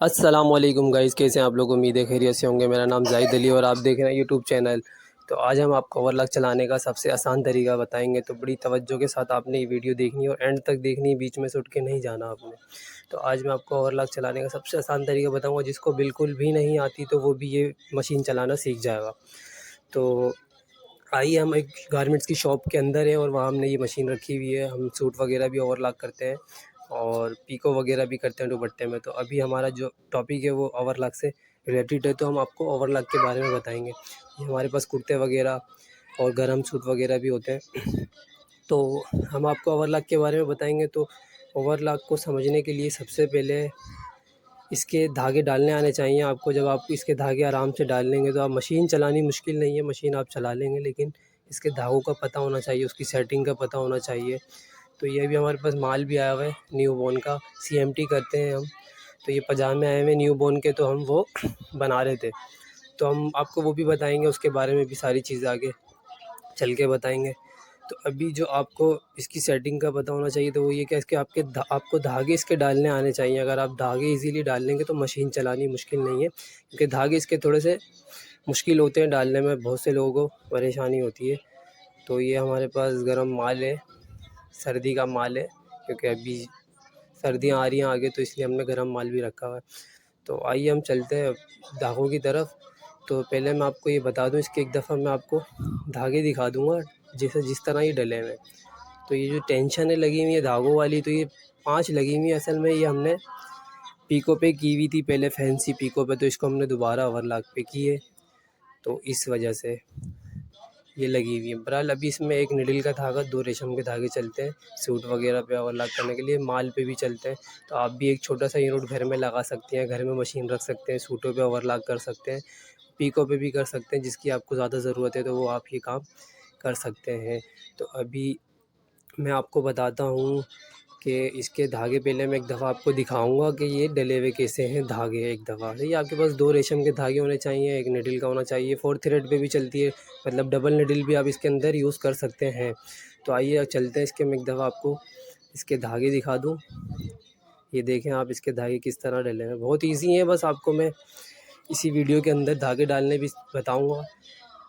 अस्सलामुअलैकुम गाइस, कैसे हैं आप लोग। उम्मीद है खैरियत से होंगे। मेरा नाम जाहिद अली और आप देख रहे हैं यूट्यूब चैनल। तो आज हम आपको ओवरलॉक चलाने का सबसे आसान तरीका बताएंगे, तो बड़ी तवज्जो के साथ आपने ये वीडियो देखनी है और एंड तक देखनी है, बीच में से उठ के नहीं जाना आपने। तो आज मैं आपको ओवरलॉक चलाने का सबसे आसान तरीका बताऊँगा, जिसको बिल्कुल भी नहीं आती तो वो भी ये मशीन चलाना सीख जाएगा। तो आइए, हम एक गारमेंट्स की शॉप के अंदर हैं और वहाँ हमने ये मशीन रखी हुई है। हम सूट वगैरह भी ओवरलॉक करते हैं और पीको वगैरह भी करते हैं दुपट्टे में। तो अभी हमारा जो टॉपिक है वो ओवरलॉक से रिलेटेड है, तो हम आपको ओवरलॉक के बारे में बताएंगे। ये हमारे पास कुर्ते वगैरह और गर्म सूट वगैरह भी होते हैं। तो हम आपको ओवरलॉक के बारे में बताएंगे। तो ओवरलॉक को समझने के लिए सबसे पहले इसके धागे डालने आने चाहिए आपको। जब आप इसके धागे आराम से डाल लेंगे तो आप मशीन चलानी मुश्किल नहीं है, मशीन आप चला लेंगे, लेकिन इसके धागों का पता होना चाहिए, उसकी सेटिंग का पता होना चाहिए। तो ये भी हमारे पास माल भी आया हुआ है न्यू बॉर्न का, सीएमटी करते हैं हम। तो ये पजामे आए हुए न्यू बॉर्न के, तो हम वो बना रहे थे। तो हम आपको वो भी बताएंगे, उसके बारे में भी सारी चीज़ें आगे चल के बताएंगे। तो अभी जो आपको इसकी सेटिंग का पता होना चाहिए, तो वो ये कि इसके आपको धागे इसके डालने आने चाहिए। अगर आप धागे इजीली डाल लेंगे तो मशीन चलानी मुश्किल नहीं है, क्योंकि धागे इसके थोड़े से मुश्किल होते हैं डालने में, बहुत से लोगों को परेशानी होती है। तो ये हमारे पास गर्म माल है, सर्दी का माल है, क्योंकि अभी सर्दियाँ आ रही हैं आगे, तो इसलिए हमने गर्म माल भी रखा हुआ है। तो आइए हम चलते हैं धागों की तरफ। तो पहले मैं आपको ये बता दूं, इसके एक दफ़ा मैं आपको धागे दिखा दूंगा जैसे जिस तरह ये डले हुए हैं। तो ये जो टेंशन है लगी हुई है धागों वाली, तो ये 5 लगी हुई है। असल में ये हमने पीको पे की हुई थी पहले, फैंसी पीको पे, तो इसको हमने दोबारा ओवरलॉक पे की है, तो इस वजह से ये लगी हुई है। बहरहाल अभी इसमें एक निडल का धागा, 2 रेशम के धागे चलते हैं सूट वगैरह पे ओवरलॉक करने के लिए, माल पे भी चलते हैं। तो आप भी एक छोटा सा यूनिट घर में लगा सकते हैं, घर में मशीन रख सकते हैं, सूटों पे ओवरलॉक कर सकते हैं, पीको पे भी कर सकते हैं। जिसकी आपको ज़्यादा ज़रूरत है तो वो आप ये काम कर सकते हैं। तो अभी मैं आपको बताता हूँ कि इसके धागे पहले मैं एक दफ़ा आपको दिखाऊंगा कि ये डले हुए कैसे हैं धागे। एक दफ़ा ये आपके पास 2 रेशम के धागे होने चाहिए, एक निडल का होना चाहिए, 4 थ्रेड पे भी चलती है, मतलब डबल निडल भी आप इसके अंदर यूज़ कर सकते हैं। तो आइए चलते हैं इसके, मैं एक दफ़ा आपको इसके धागे दिखा दूँ। ये देखें आप, इसके धागे किस तरह डले हैं, बहुत ईजी है। बस आपको मैं इसी वीडियो के अंदर धागे डालने भी बताऊँगा।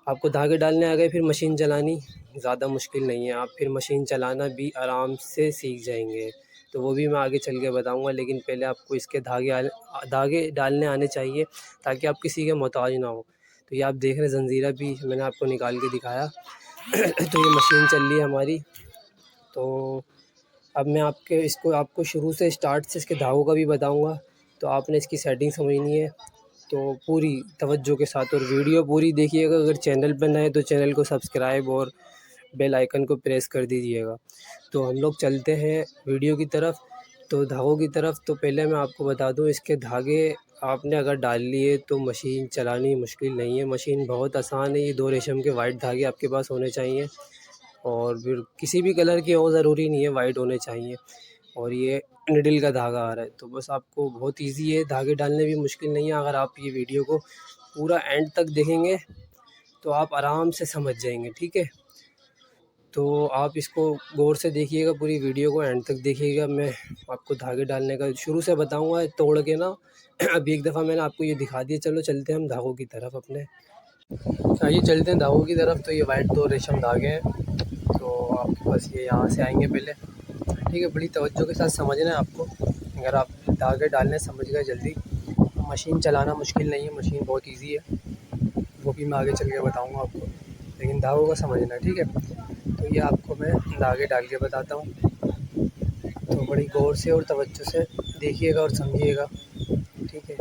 आपको धागे डालने आ गए, फिर मशीन चलानी ज़्यादा मुश्किल नहीं है, आप फिर मशीन चलाना भी आराम से सीख जाएंगे। तो वो भी मैं आगे चल के बताऊँगा, लेकिन पहले आपको इसके धागे डालने आने चाहिए, ताकि आप किसी के मोहताज ना हो। तो ये आप देख रहे हैं, ज़ंजीरा भी मैंने आपको निकाल के दिखाया। तो ये मशीन चल रही है हमारी। तो अब मैं आपको शुरू से स्टार्ट से इसके धागों का भी बताऊँगा। तो आपने इसकी सेटिंग समझनी है, तो पूरी तवज्जो के साथ और वीडियो पूरी देखिएगा। अगर चैनल पर नए तो चैनल को सब्सक्राइब और बेल आइकन को प्रेस कर दीजिएगा। तो हम लोग चलते हैं वीडियो की तरफ, तो धागों की तरफ। तो पहले मैं आपको बता दूं, इसके धागे आपने अगर डाल लिए तो मशीन चलानी मुश्किल नहीं है, मशीन बहुत आसान है। ये 2 रेशम के वाइट धागे आपके पास होने चाहिए, और फिर किसी भी कलर के हो, ज़रूरी नहीं है वाइट होने चाहिए। और ये निडल का धागा आ रहा है, तो बस आपको बहुत इजी है, धागे डालने भी मुश्किल नहीं है। अगर आप ये वीडियो को पूरा एंड तक देखेंगे तो आप आराम से समझ जाएंगे, ठीक है। तो आप इसको गौर से देखिएगा, पूरी वीडियो को एंड तक देखिएगा। मैं आपको धागे डालने का शुरू से बताऊंगा, तोड़ के ना। अभी एक दफ़ा मैंने आपको ये दिखा दिया, चलो चलते हैं हम धागों की तरफ अपने। आइए चलते हैं धागों की तरफ। तो ये वाइट 2 रेशम धागे हैं, तो आपके पास ये यहाँ से आएंगे पहले, ठीक है। बड़ी तवज्जो के साथ समझना है आपको। अगर आप धागे डालने समझ गए जल्दी, तो मशीन चलाना मुश्किल नहीं है, मशीन बहुत इजी है। वो भी मैं आगे चल के बताऊँगा आपको, लेकिन धागों का समझना है, ठीक है। तो ये आपको मैं धागे डाल के बताता हूँ, तो बड़ी गौर से और तवज्जो से देखिएगा और समझिएगा, ठीक है।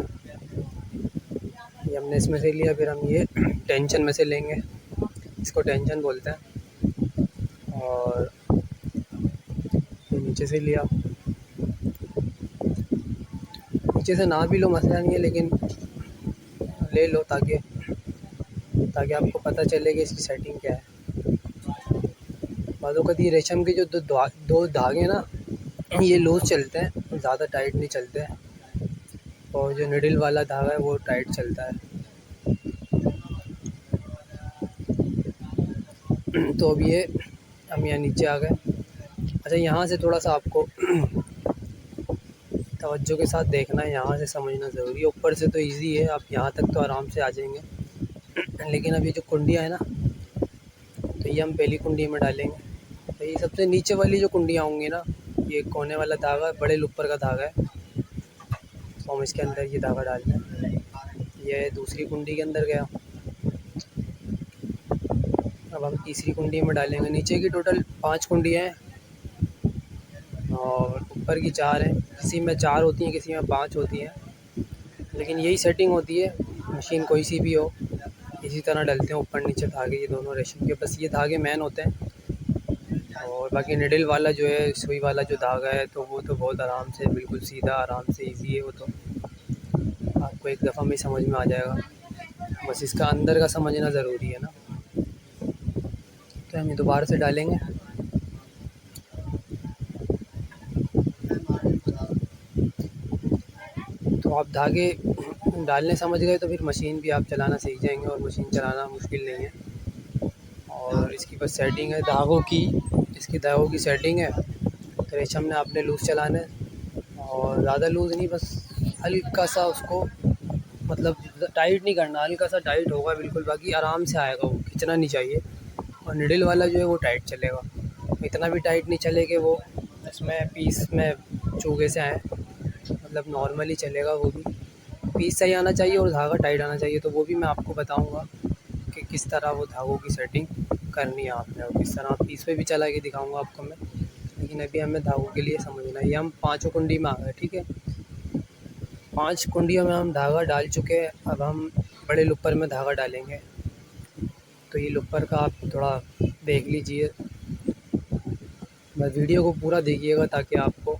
ये हमने इसमें से लिया, फिर हम ये टेंशन में से लेंगे, इसको टेंशन बोलते हैं। और ये नीचे से लिया, नीचे से ना भी लो मसला नहीं है, लेकिन ले लो ताकि आपको पता चले कि इसकी सेटिंग क्या है। बाज़ों का ये रेशम के जो दो धागे ना, ये लूज़ चलते हैं, ज़्यादा टाइट नहीं चलते हैं, और जो निडल वाला धागा है वो टाइट चलता है। तो अब ये हम यहाँ नीचे आ गए। अच्छा, यहाँ से थोड़ा सा आपको तवज्जो के साथ देखना है, यहाँ से समझना ज़रूरी है। ऊपर से तो इजी है, आप यहाँ तक तो आराम से आ जाएंगे, लेकिन अब ये जो कुंडियाँ हैं ना, तो ये हम पहली कुंडी में डालेंगे। तो ये सबसे नीचे वाली जो कुंडियाँ होंगी ना, ये कोने वाला धागा बड़े लुपर का धागा है, तो हम इसके अंदर ये धागा डाल दें। ये दूसरी कुंडी के अंदर गया। अब हम तीसरी कुंडी में डालेंगे। नीचे की टोटल 5 कुंडियाँ हैं और ऊपर की 4 हैं। किसी में 4 होती हैं, किसी में 5 होती हैं, लेकिन यही सेटिंग होती है, मशीन कोई सी भी हो इसी तरह डलते हैं ऊपर नीचे धागे, ये दोनों रेशम के। बस ये धागे मेन होते हैं, और बाकी निडल वाला जो है, सुई वाला जो धागा है, तो वो तो बहुत आराम से, बिल्कुल सीधा, आराम से इजी है वो, तो आपको एक दफ़ा में समझ में आ जाएगा। बस इसका अंदर का समझना ज़रूरी है ना। तो हम ये दोबारा से डालेंगे। तो आप धागे डालने समझ गए तो फिर मशीन भी आप चलाना सीख जाएंगे, और मशीन चलाना मुश्किल नहीं है। और इसकी बस सेटिंग है धागों की, इसकी धागों की सेटिंग है। तो रेशम ने आपने लूज़ चलाना है, और ज़्यादा लूज़ नहीं, बस हल्का सा उसको, मतलब टाइट नहीं करना, हल्का सा टाइट होगा बिल्कुल, बाकी आराम से आएगा, वो खींचना नहीं चाहिए। और निडल वाला जो है वो टाइट चलेगा, इतना भी टाइट नहीं चले कि वो इसमें पीस में चूगे से आए, मतलब नॉर्मली चलेगा। वो भी पीस सही आना चाहिए और धागा टाइट आना चाहिए, तो वो भी मैं आपको बताऊंगा कि किस तरह वो धागों की सेटिंग करनी है आपने, और किस तरह पीस पे भी चला के दिखाऊंगा आपको मैं। लेकिन अभी हमें धागों के लिए समझना है। ये हम 5 कुंडी में आ गए, ठीक है। 5 कुंडियों में हम धागा डाल चुके हैं। अब हम बड़े लुपर में धागा डालेंगे। तो ये लुपर का आप थोड़ा देख लीजिए, बस वीडियो को पूरा देखिएगा ताकि आपको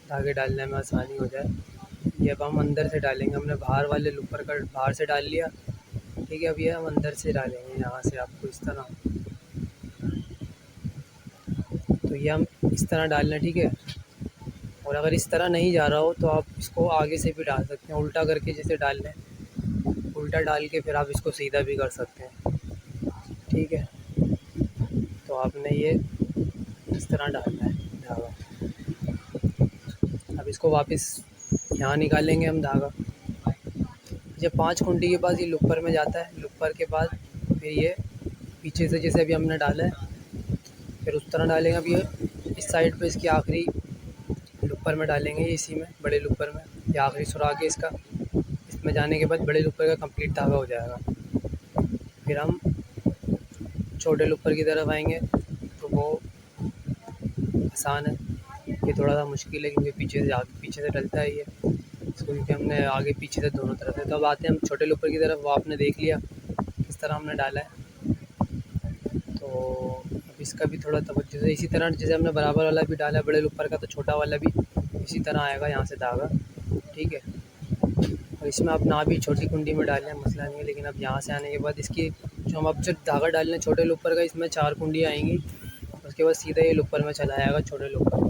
धागे डालने में आसानी हो जाए। ये अब हम अंदर से डालेंगे। हमने बाहर वाले लुपर का बाहर से डाल लिया, ठीक है। अब ये हम अंदर से डालेंगे, यहाँ से आपको इस तरह। तो ये हम इस तरह डालना, ठीक है। और अगर इस तरह नहीं जा रहा हो तो आप इसको आगे से भी डाल सकते हैं, उल्टा करके जैसे डाल लें, उल्टा डाल के फिर आप इसको सीधा भी कर सकते हैं, ठीक है। तो आपने ये इस तरह डालना है धागा। अब इसको वापस यहाँ निकालेंगे हम धागा। जब 5 कुंडी के पास ये लुपर में जाता है, लुपर के बाद फिर ये पीछे से जैसे अभी हमने डाला है, फिर उस तरह डालेंगे। अब ये इस साइड पे इसकी आखिरी लुपर में डालेंगे, इसी में बड़े लुपर में, ये आखिरी सुराख है इसका। इसमें जाने के बाद बड़े लुपर का कंप्लीट धागा हो जाएगा। फिर हम छोटे लुपर की तरफ आएंगे, तो वो आसान है, ये थोड़ा सा मुश्किल है क्योंकि पीछे से डलता है ये इसको, क्योंकि हमने आगे पीछे से दोनों तरफ है। तो अब आते हैं हम छोटे लुपर की तरफ। वो आपने देख लिया किस तरह हमने डाला है। तो अब इसका भी थोड़ा तवज्जो से, इसी तरह जैसे हमने बराबर वाला भी डाला है बड़े लुपर का, तो छोटा वाला भी इसी तरह आएगा यहाँ से धागा, ठीक है। और इसमें आप ना भी छोटी कुंडी में डालें, मसला नहीं है, लेकिन अब यहाँ से आने के बाद इसकी जो हम अब जो धागा डाल रहे हैं छोटे लुपर का, इसमें 4 कुंडियाँ आएंगी। उसके बाद सीधा ये लुपर में चला आएगा छोटे लुपर।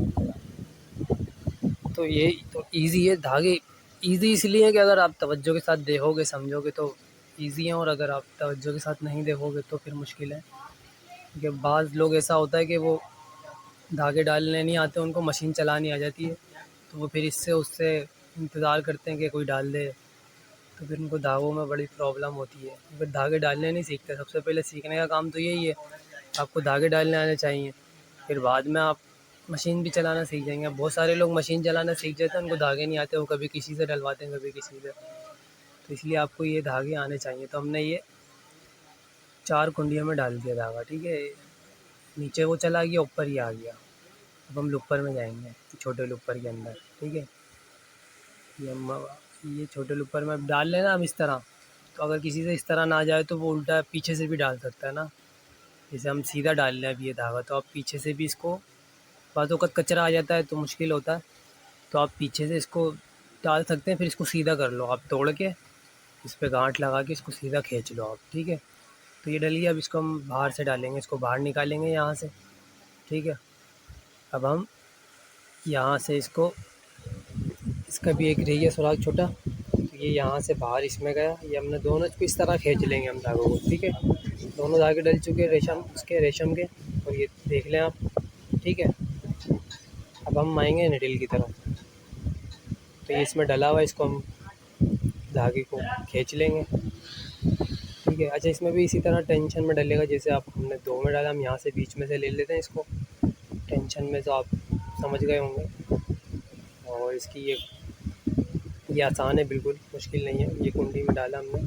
तो ये तो ईज़ी है धागे। ईज़ी इसलिए है कि अगर आप तवज्जो के साथ देखोगे, समझोगे तो ईज़ी है, और अगर आप तवज्जो के साथ नहीं देखोगे तो फिर मुश्किल है। क्योंकि बाज़ लोग ऐसा होता है कि वो धागे डालने नहीं आते, उनको मशीन चलानी आ जाती है, तो वो फिर इससे उससे इंतज़ार करते हैं कि कोई डाल दे, तो फिर उनको धागों में बड़ी प्रॉब्लम होती है। फिर धागे डालने नहीं सीखते। सबसे पहले सीखने का काम तो यही है, आपको धागे डालने आने चाहिए, फिर बाद में आप मशीन भी चलाना सीख जाएंगे। अब बहुत सारे लोग मशीन चलाना सीख जाते हैं, उनको धागे नहीं आते, वो कभी किसी से डलवाते हैं, कभी किसी से। तो इसलिए आपको ये धागे आने चाहिए। तो हमने ये 4 कुंडियों में डाल दिया धागा, ठीक है। नीचे वो चला गया, ऊपर ही आ गया। अब हम लुपर में जाएंगे, छोटे लुपर के अंदर, ठीक है। ये छोटे लुपर में डाल लेना हम इस तरह। तो अगर किसी से इस तरह ना जाए तो वो उल्टा पीछे से भी डाल सकता है ना। जैसे हम सीधा डाल लें अब ये धागा, तो आप पीछे से भी इसको, बाज़ वक़्त कचरा आ जाता है तो मुश्किल होता है, तो आप पीछे से इसको डाल सकते हैं। फिर इसको सीधा कर लो आप, तोड़ के इस पे गांठ लगा के इसको सीधा खींच लो आप, ठीक है। तो ये डलिए। अब इसको हम बाहर से डालेंगे, इसको बाहर निकालेंगे यहाँ से, ठीक है। अब हम यहाँ से इसको, इसका भी एक रही है सुराख छोटा, तो ये यहाँ से बाहर इसमें गया। ये हमने दोनों को इस तरह खींच लेंगे हम धागों को, ठीक है। दोनों धागे डल चुके हैं रेशम के, और ये देख लें आप, ठीक है। अब हम आएंगे निडल की तरफ। तो ये इसमें डला हुआ है, इसको हम धागे को खींच लेंगे। ठीक है। अच्छा, इसमें भी इसी तरह टेंशन में डलेगा जैसे आप हमने 2 में डाला, हम यहाँ से बीच में से ले लेते हैं इसको टेंशन में, तो आप समझ गए होंगे। और इसकी ये आसान है, बिल्कुल मुश्किल नहीं है। ये कुंडी में डाला हमने,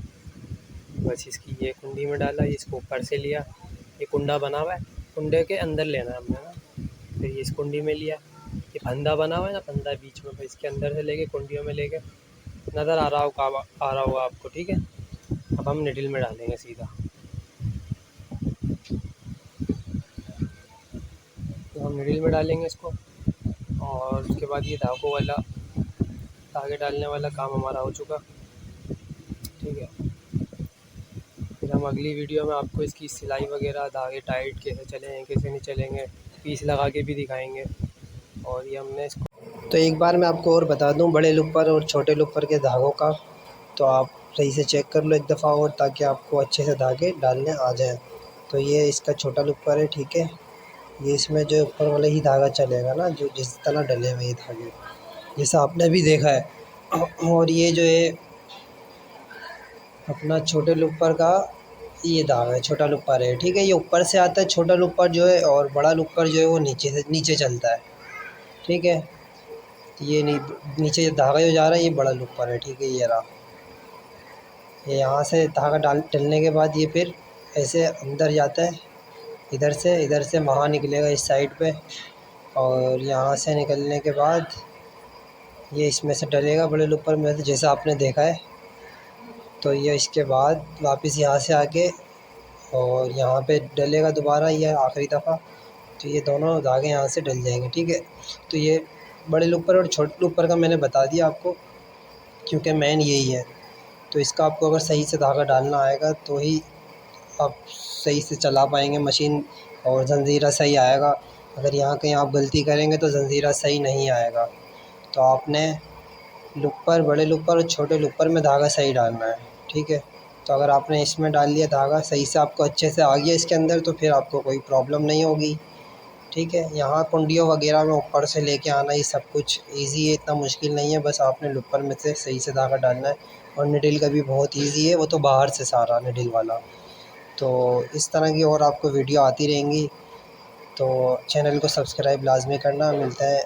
बस इसकी ये कुंडी में डाला, इसको ऊपर से लिया, ये कुंडा बना हुआ है, कुंडे के अंदर लेना है हमने ना। फिर ये इस कुंडी में लिया, ये फंदा बना हुआ है ना, फंदा बीच में, फिर इसके अंदर से लेके कुंडियों में लेके, नज़र आ रहा होगा आपको। ठीक है। अब हम निडल में डालेंगे सीधा, तो हम निडल में डालेंगे इसको। और उसके बाद ये धागे डालने वाला काम हमारा हो चुका। ठीक है। फिर हम अगली वीडियो में आपको इसकी सिलाई वगैरह, धागे टाइट कैसे चलेंगे कैसे नहीं चलेंगे, पीस लगा के भी दिखाएंगे। और ये हमने इसको, तो एक बार मैं आपको और बता दूं बड़े लुपर और छोटे लुपर के धागों का, तो आप सही से चेक कर लो एक दफ़ा और, ताकि आपको अच्छे से धागे डालने आ जाएं। तो ये इसका छोटा लुपर है। ठीक है। ये इसमें जो ऊपर वाला ही धागा चलेगा ना, जो जिस तरह डले हुए ये धागे, जैसा आपने भी देखा है। और ये जो है अपना छोटे लुपर का ये धागा है, छोटा लुपर है। ठीक है। ये ऊपर से आता है छोटा लुपर जो है, और बड़ा लुपर जो है वो नीचे चलता है। ठीक है। ये नीचे धागा जो जा रहा है ये बड़ा लुपर है। ठीक है। ये रहा, ये यहाँ से धागा डलने के बाद ये फिर ऐसे अंदर जाता है, इधर से वहाँ निकलेगा इस साइड पे, और यहाँ से निकलने के बाद ये इसमें से डलेगा बड़े लुपर में, जैसा आपने देखा है। तो ये इसके बाद वापस यहाँ से आके और यहाँ पे डलेगा दोबारा, ये आखिरी दफ़ा। तो ये दोनों धागे यहाँ से डल जाएंगे। ठीक है। तो ये बड़े लुपर और छोटे लुपर का मैंने बता दिया आपको, क्योंकि मेन यही है। तो इसका आपको अगर सही से धागा डालना आएगा तो ही आप सही से चला पाएंगे मशीन, और ज़ंजीरा सही आएगा। अगर यहाँ कहीं आप गलती करेंगे तो ज़ंजीरा सही नहीं आएगा। तो आपने लुपर, बड़े लुपर और छोटे लुपर में धागा सही डालना है। ठीक है। तो अगर आपने इसमें डाल लिया धागा सही से, आपको अच्छे से आ गया इसके अंदर, तो फिर आपको कोई प्रॉब्लम नहीं होगी। ठीक है। यहाँ कुंडियों वगैरह में ऊपर से लेके आना, ये सब कुछ इजी है, इतना मुश्किल नहीं है। बस आपने लुपर में से सही से धागा डालना है। और निडल का भी बहुत इजी है, वो तो बाहर से सारा निडल वाला। तो इस तरह की और आपको वीडियो आती रहेंगी, तो चैनल को सब्सक्राइब लाजमी करना। मिलता है